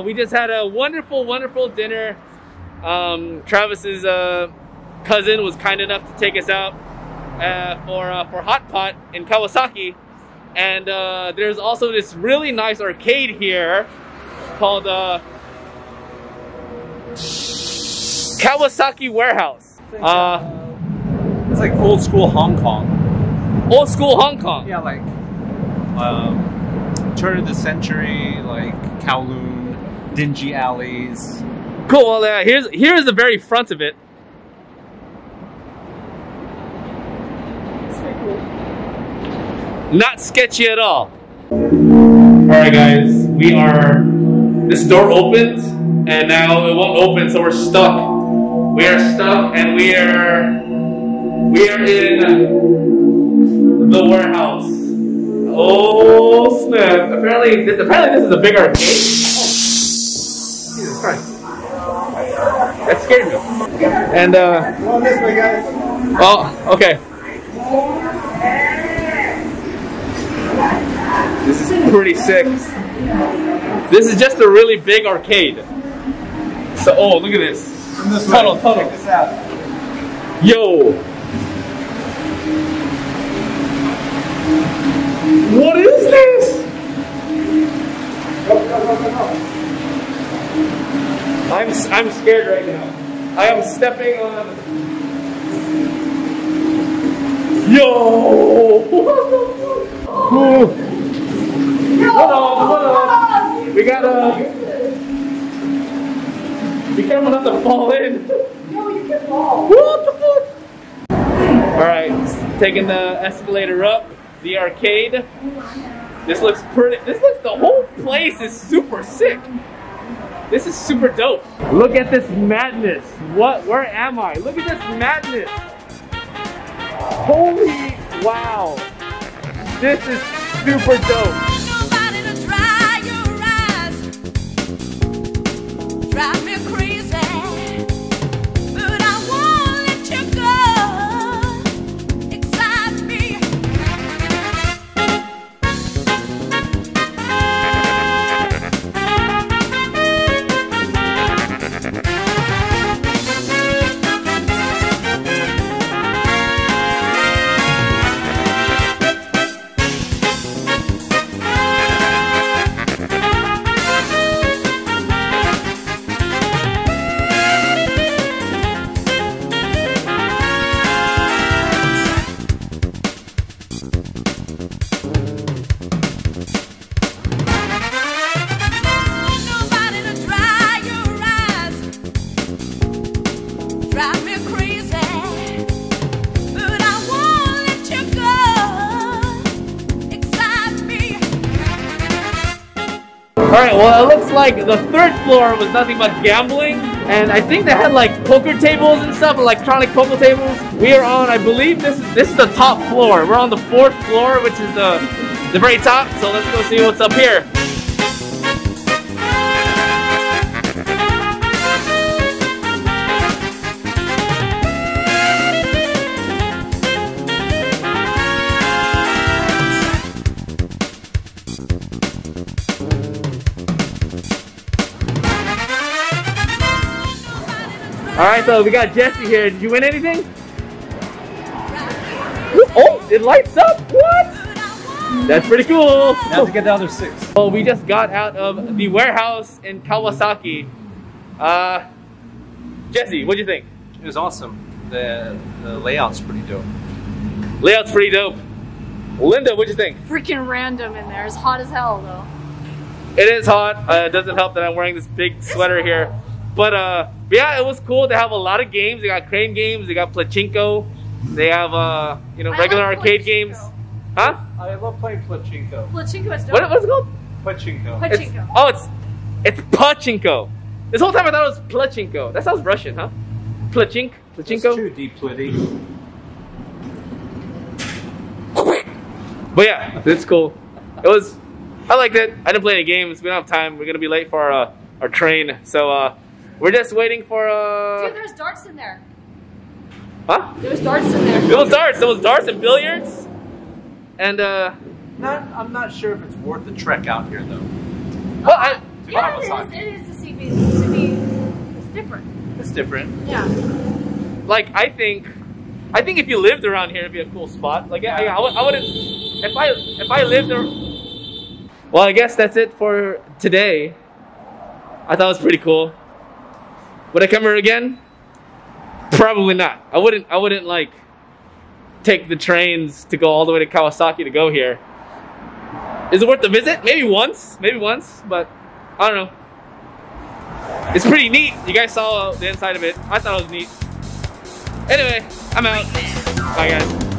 We just had a wonderful, wonderful dinner. Travis's cousin was kind enough to take us out for Hot Pot in Kawasaki. And there's also this really nice arcade here called Kawasaki Warehouse. It's like old school Hong Kong. Old school Hong Kong? Yeah, like turn of the century, like Kowloon, dingy alleys. Cool, well here's the very front of it. It's pretty cool. Not sketchy at all. Alright guys, this door opened and now it won't open, so we're stuck. We are stuck and we are in the warehouse. Oh snap. Apparently this is a big arcade. Oh. Jesus Christ. That scared me. And Go this way, guys. oh, okay. This is pretty sick. This is just a really big arcade. So, oh, look at this. Tunnel. Check this out. Yo. What is this? Go. I'm scared right now. I am stepping on. Yo. What up? We gotta be careful not to fall in. No, you can fall. What the fuck? Alright, taking the escalator up, the arcade. This looks the whole place is super sick. This is super dope. Look at this madness. Where am I? Look at this madness. Holy wow. This is super dope. Nobody to dry your eyes. Drive me crazy, but I won't let you go. Excite me. Drive me crazy, but I won't let you go. Excite me. Alright, well it looks like the third floor was nothing but gambling. And I think they had like poker tables and stuff, electronic poker tables. We are on, I believe this is the top floor. We're on the 4th floor, which is the very top. So let's go see what's up here. Alright, so we got Jesse here. Did you win anything? Oh, it lights up! What? That's pretty cool. Now to get the other 6. Well, we just got out of the warehouse in Kawasaki. Jesse, what'd you think? It was awesome. The layout's pretty dope. Layout's pretty dope. Linda, what'd you think? Freaking random in there. It's hot as hell though. It is hot. It doesn't help that I'm wearing this big sweater here. But yeah, it was cool. They have a lot of games. They got crane games. They got pachinko. They have regular arcade games. Huh? I love playing pachinko. Pachinko is dope. What's it called? Pachinko. Pachinko. It's pachinko. This whole time I thought it was plachinko. That sounds Russian, huh? Pachinko. It's true, d-piddy. But yeah, it's cool. I liked it. I didn't play any games. We don't have time. We're gonna be late for our train, so we're just waiting for Dude, there's darts in there. Huh? There was darts in there. There was darts and billiards, and I'm not sure if it's worth the trek out here though. well, Yeah, Kawasaki. it is to be. It's different. It's different. Yeah. Like I think if you lived around here, it'd be a cool spot. Like I wouldn't if I lived there. Well, I guess that's it for today. I thought it was pretty cool. Would I come here again? Probably not. I wouldn't like take the trains to go all the way to Kawasaki to go here. Is it worth the visit? Maybe once, but I don't know. It's pretty neat. You guys saw the inside of it. I thought it was neat. Anyway, I'm out. Bye guys.